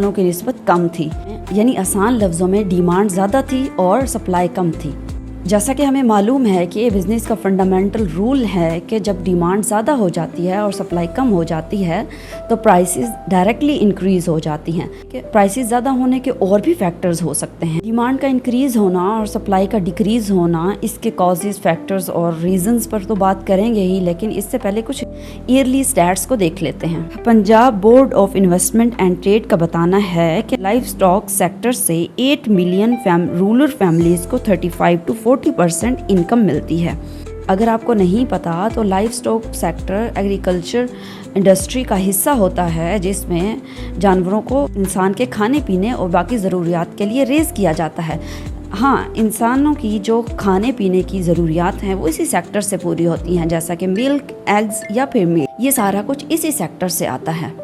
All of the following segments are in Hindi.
की निस्बत कम थी, यानी आसान लफ्ज़ों में डिमांड ज़्यादा थी और सप्लाई कम थी। जैसा कि हमें मालूम है कि ये बिज़नेस का फंडामेंटल रूल है कि जब डिमांड ज़्यादा हो जाती है और सप्लाई कम हो जाती है तो प्राइसेस डायरेक्टली इंक्रीज़ हो जाती हैं। कि प्राइसेस ज़्यादा होने के और भी फैक्टर्स हो सकते हैं। डिमांड का इंक्रीज़ होना और सप्लाई का डिक्रीज़ होना, इसके कॉजेज़, फैक्टर्स और रीजंस पर तो बात करेंगे ही, लेकिन इससे पहले कुछ ईयरली स्टैट्स को देख लेते हैं। Punjab board of investment and trade का बताना है कि लाइव स्टॉक सेक्टर से 8 मिलियन रूरल फैमिलीज़ को 35 to 40% इनकम मिलती है। अगर आपको नहीं पता तो live stock sector agriculture industry का हिस्सा होता है, जिसमें जानवरों को इंसान के खाने पीने और बाकी ज़रूरियात के लिए रेज़ किया जाता है। हाँ, इंसानों की जो खाने पीने की ज़रूरियात हैं वो इसी सेक्टर से पूरी होती हैं, जैसा कि मिल्क, एग्स या फिर मीट, ये सारा कुछ इसी सेक्टर से आता है।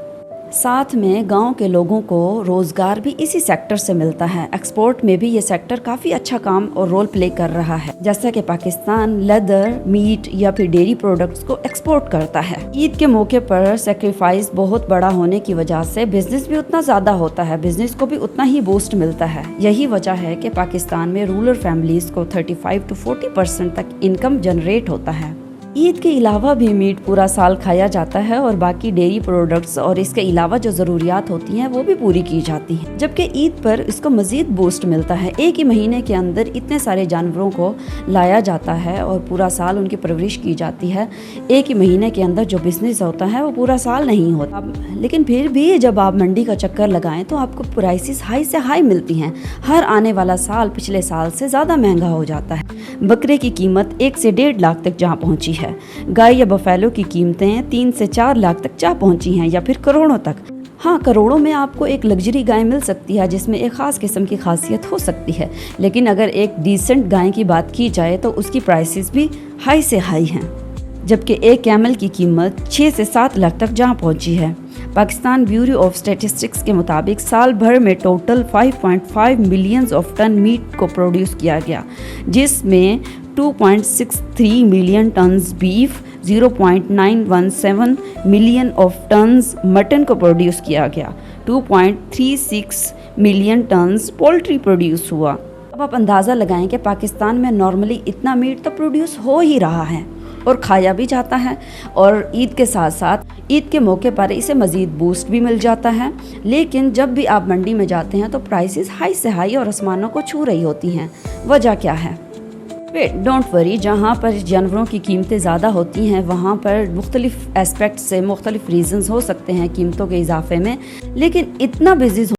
साथ में गांव के लोगों को रोज़गार भी इसी सेक्टर से मिलता है। एक्सपोर्ट में भी ये सेक्टर काफ़ी अच्छा काम और रोल प्ले कर रहा है, जैसा कि पाकिस्तान लेदर, मीट या फिर डेयरी प्रोडक्ट्स को एक्सपोर्ट करता है। ईद के मौके पर सेक्रीफाइस बहुत बड़ा होने की वजह से बिजनेस भी उतना ज़्यादा होता है, बिजनेस को भी उतना ही बूस्ट मिलता है। यही वजह है कि पाकिस्तान में रूरल फैमिलीज़ को 35 to 40% तक इनकम जनरेट होता है। ईद के अलावा भी मीट पूरा साल खाया जाता है और बाकी डेयरी प्रोडक्ट्स और इसके अलावा जो ज़रूरियात होती हैं वो भी पूरी की जाती हैं, जबकि ईद पर इसको मज़ीद बूस्ट मिलता है। एक ही महीने के अंदर इतने सारे जानवरों को लाया जाता है और पूरा साल उनकी परवरिश की जाती है। एक ही महीने के अंदर जो बिज़नेस होता है वो पूरा साल नहीं होता। लेकिन फिर भी जब आप मंडी का चक्कर लगाएं तो आपको प्राइसेस हाई से हाई मिलती हैं। हर आने वाला साल पिछले साल से ज़्यादा महंगा हो जाता है। बकरे की कीमत 1 से 1.5 लाख तक जा पहुँची है। गाय या बफेलो की कीमतें 3 से 4 लाख तक जा पहुंची हैं, या फिर करोड़ों तक। हाँ, करोड़ों में आपको एक लग्जरी गाय मिल सकती है जिसमें एक ख़ास किस्म की खासियत हो सकती है, लेकिन अगर एक डिसेंट गाय की बात की जाए तो उसकी प्राइसेस भी हाई से हाई हैं। जबकि एक कैमल की कीमत 6 से 7 लाख तक जा पहुंची है। पाकिस्तान ब्यूरो ऑफ स्टैटिस्टिक्स के मुताबिक साल भर में total 5.5 million of ton meat को प्रोड्यूस किया गया, जिसमें 2.63 million tons beef, 0.917 million of tons mutton को प्रोड्यूस किया गया, 2.36 मिलियन टन्स पोल्ट्री प्रोड्यूस हुआ। अब आप अंदाज़ा लगाएं कि पाकिस्तान में नॉर्मली इतना मीट तो प्रोड्यूस हो ही रहा है और खाया भी जाता है, और ईद के साथ साथ ईद के मौके पर इसे मज़ीद बूस्ट भी मिल जाता है। लेकिन जब भी आप मंडी में जाते हैं तो प्राइसेस हाई से हाई और आसमानों को छू रही होती हैं। वजह क्या है? वेट, डोंट वरी, जहाँ पर जानवरों की कीमतें ज़्यादा होती हैं वहाँ पर मुख्तलिफ एस्पेक्ट से मुख्तलिफ रीज़न्स हो सकते हैं कीमतों के इजाफे में, लेकिन इतना बिज़नेस